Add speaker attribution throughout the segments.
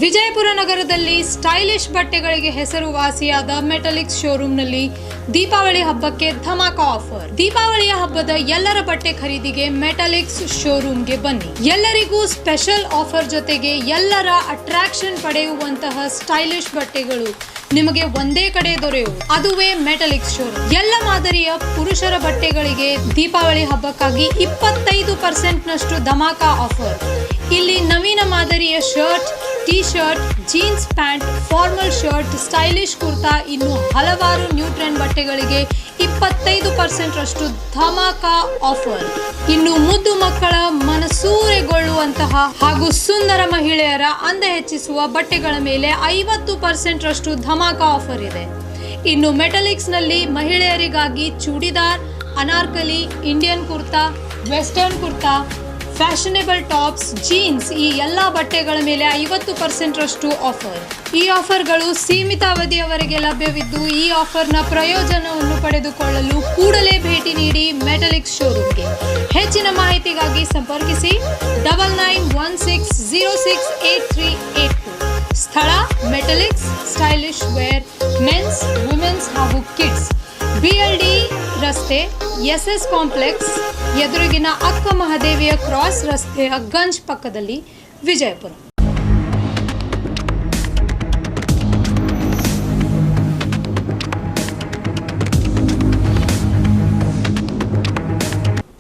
Speaker 1: ವಿಜಯಪುರ ನಗರದಲ್ಲಿ ಸ್ಟೈಲಿಶ್ ಬಟ್ಟೆಗಳಿಗೆ ಹೆಸರುವಾಸಿಯಾದ ಮೆಟಲಿಕ್ಸ್ ಶೋರೂಮ್ನಲ್ಲಿ ದೀಪಾವಳಿ ಹಬ್ಬಕ್ಕೆ ಧಮಾಕ ಆಫರ್. ದೀಪಾವಳಿಯ ಹಬ್ಬದ ಎಲ್ಲರ ಬಟ್ಟೆ ಖರೀದಿಗೆ ಮೆಟಲಿಕ್ಸ್ ಶೋರೂಮ್ಗೆ ಬನ್ನಿ. ಎಲ್ಲರಿಗೂ ಸ್ಪೆಷಲ್ ಆಫರ್ ಜೊತೆಗೆ ಎಲ್ಲರ ಅಟ್ರಾಕ್ಷನ್ ಪಡೆಯುವಂತಹ ಸ್ಟೈಲಿಶ್ ಬಟ್ಟೆಗಳು ನಿಮಗೆ ಒಂದೇ ಕಡೆ ದೊರೆಯುವುದು. ಅದುವೇ ಮೆಟಲಿಕ್ಸ್ ಶೋರೂಮ್. ಎಲ್ಲ ಮಾದರಿಯ ಪುರುಷರ ಬಟ್ಟೆಗಳಿಗೆ ದೀಪಾವಳಿ ಹಬ್ಬಕ್ಕಾಗಿ 25% ನಷ್ಟು ಧಮಾಕ ಆಫರ್. ಇಲ್ಲಿ ನವೀನ ಮಾದರಿಯ shirt, T shirt, jeans pant, formal shirt, stylish kurta, ಇನ್ನು ಹಲವಾರು ನ್ಯೂ ಟ್ರೆಂಡ್ ಬಟ್ಟೆಗಳಿಗೆ 25% ರಷ್ಟು ಧಮಾಕ ಆಫರ್. ಇನ್ನು ಮುದ್ದು ಮಕ್ಕಳ ಮನಸೂರೆಗೊಳ್ಳುವಂತಹ ಹಾಗೂ ಸುಂದರ ಮಹಿಳೆಯರ ಅಂದ ಹೆಚ್ಚಿಸುವ ಬಟ್ಟೆಗಳ ಮೇಲೆ 50% ರಷ್ಟು ಧಮಾಕ ಆಫರ್ ಇದೆ. ಇನ್ನು ಮೆಟಲಿಕ್ಸ್ ನಲ್ಲಿ ಮಹಿಳೆಯರಿಗಾಗಿ churidar, Anarkali, Indian kurta, western kurta, fashionable tops, jeans ಈ ಎಲ್ಲ ಬಟ್ಟೆಗಳ ಮೇಲೆ 50% ರಷ್ಟು ಆಫರ್. ಈ ಆಫರ್ಗಳು ಸೀಮಿತ ಅವಧಿಯವರೆಗೆ ಲಭ್ಯವಿದ್ದು ಈ ಆಫರ್ನ ಪ್ರಯೋಜನವನ್ನು ಪಡೆದುಕೊಳ್ಳಲು ಕೂಡಲೇ ಭೇಟಿ ನೀಡಿ ಮೆಟಲಿಕ್ಸ್ ಶೋರೂಮ್ಗೆ. ಹೆಚ್ಚಿನ ಮಾಹಿತಿಗಾಗಿ ಸಂಪರ್ಕಿಸಿ 9916068382. ಸ್ಥಳ Metaliks stylish wear men's, women's ಹಾಗೂ ಕಿಡ್ಸ್, BLD ರಸ್ತೆ, SS ಕಾಂಪ್ಲೆಕ್ಸ್ ಎದುರಿಗಿನ ಅಕ್ಕ ಮಹಾದೇವಿಯ ಕ್ರಾಸ್ ರಸ್ತೆಯ ಗಂಜ್ ಪಕ್ಕದಲ್ಲಿ, ವಿಜಯಪುರ.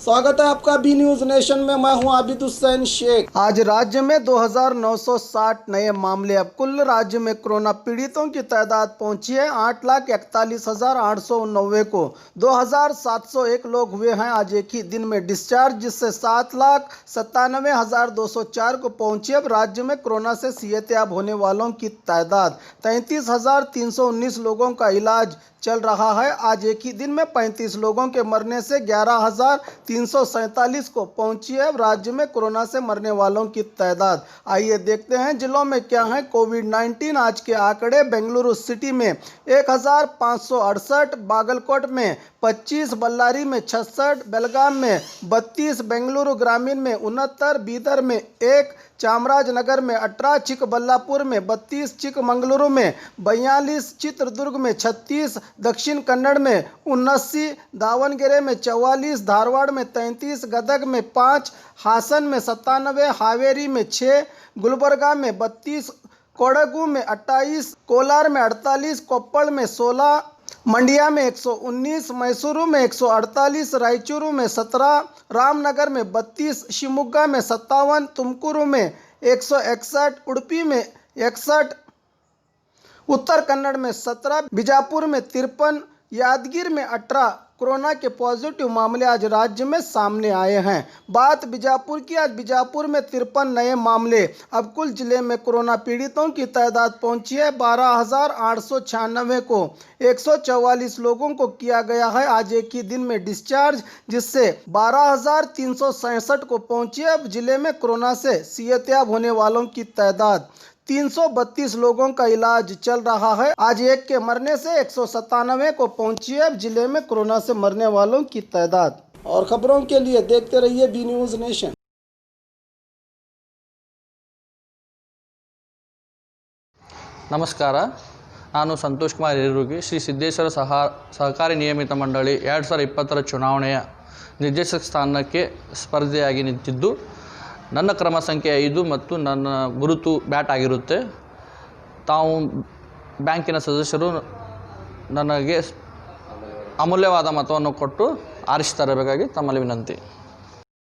Speaker 2: स्वागत है आपका बी न्यूज नेशन में। मैं हूं आबिद हुसैन शेख। आज राज्य में 2960 नए मामले। अब कुल राज्य में कोरोना पीड़ितों की तादाद पहुंची है 8,41,890 को। 2,701 लोग हुए हैं आज एक ही दिन में डिस्चार्ज, जिससे 7,97,204 को पहुंची। अब राज्य में कोरोना से सेहतयाब होने वालों की तादाद 33,319 लोगों का इलाज चल रहा है। आज एक ही दिन में 35 लोगों के मरने से 11,347 को पहुंची है राज्य में कोरोना से मरने वालों की तादाद। आइए देखते हैं जिलों में क्या है कोविड-19 आज के आंकड़े। बेंगलुरु सिटी में 1,568, बागलकोट में 25, बल्लारी में 66, बेलगाम में 32, बेंगलुरु ग्रामीण में 69, बीदर में 1, चामराजनगर में 18, चिकबल्लापुर में 32, चिकमंगलुरु में 42, चित्रदुर्ग में 36, दक्षिण कन्नड़ में 79, दावणगेरे में 44, धारवाड़ में 33, गदग में 5, हासन में 97, हावेरी में 6, गुलबर्गा में 32, कोडगु में 28, कोलार में 48, कोप्पल में 16, मंडिया में 119, मैसूरू में 148, रायचूरू में 17, रामनगर में 32, शिवमोगा में 57, तुमकुरू में 161, उडुपी में 61, उत्तर कन्नड़ में 17, बीजापुर में 53, यादगीर में 18 कोरोना के पॉजिटिव मामले आज राज्य में सामने आए हैं। बात बीजापुर की। आज बीजापुर में 53 नए मामले। अब कुल जिले में कोरोना पीड़ितों की तादाद पहुंची है 12,896 को। 144 लोगों को किया गया है आज एक ही दिन में डिस्चार्ज, जिससे 12,367 को पहुंची है अब जिले में कोरोना से सेहतयाब होने वालों की तादाद। 332 लोगों का इलाज चल रहा है। आज एक के मरने से 197 को पहुंची है जिले में कोरोना से मरने वालों की तादाद। और खबरों के लिए देखते रहिए बी न्यूज नेशन।
Speaker 3: ನಮಸ್ಕಾರ, ನಾನು ಸಂತೋಷ್ ಕುಮಾರ್ ಹಿರೇರುಗಿ, ಶ್ರೀ ಸಿದ್ದೇಶ್ವರ ಸಹಕಾರಿ ನಿಯಮಿತ ಮಂಡಳಿ 2020 ಚುನಾವಣೆಯ ನಿರ್ದೇಶಕ ಸ್ಥಾನಕ್ಕೆ ಸ್ಪರ್ಧೆಯಾಗಿ ನಿಂತಿದ್ದು, ನನ್ನ ಕ್ರಮ ಸಂಖ್ಯೆ 5 ಮತ್ತು ನನ್ನ ಗುರುತು ಬ್ಯಾಟ್ ಆಗಿರುತ್ತೆ. ತಾವು ಬ್ಯಾಂಕಿನ ಸದಸ್ಯರು ನನಗೆ ಅಮೂಲ್ಯವಾದ ಮತವನ್ನು ಕೊಟ್ಟು ಆರಿಸಿ ತರಬೇಕಾಗಿ ತಮ್ಮಲ್ಲಿ ವಿನಂತಿ.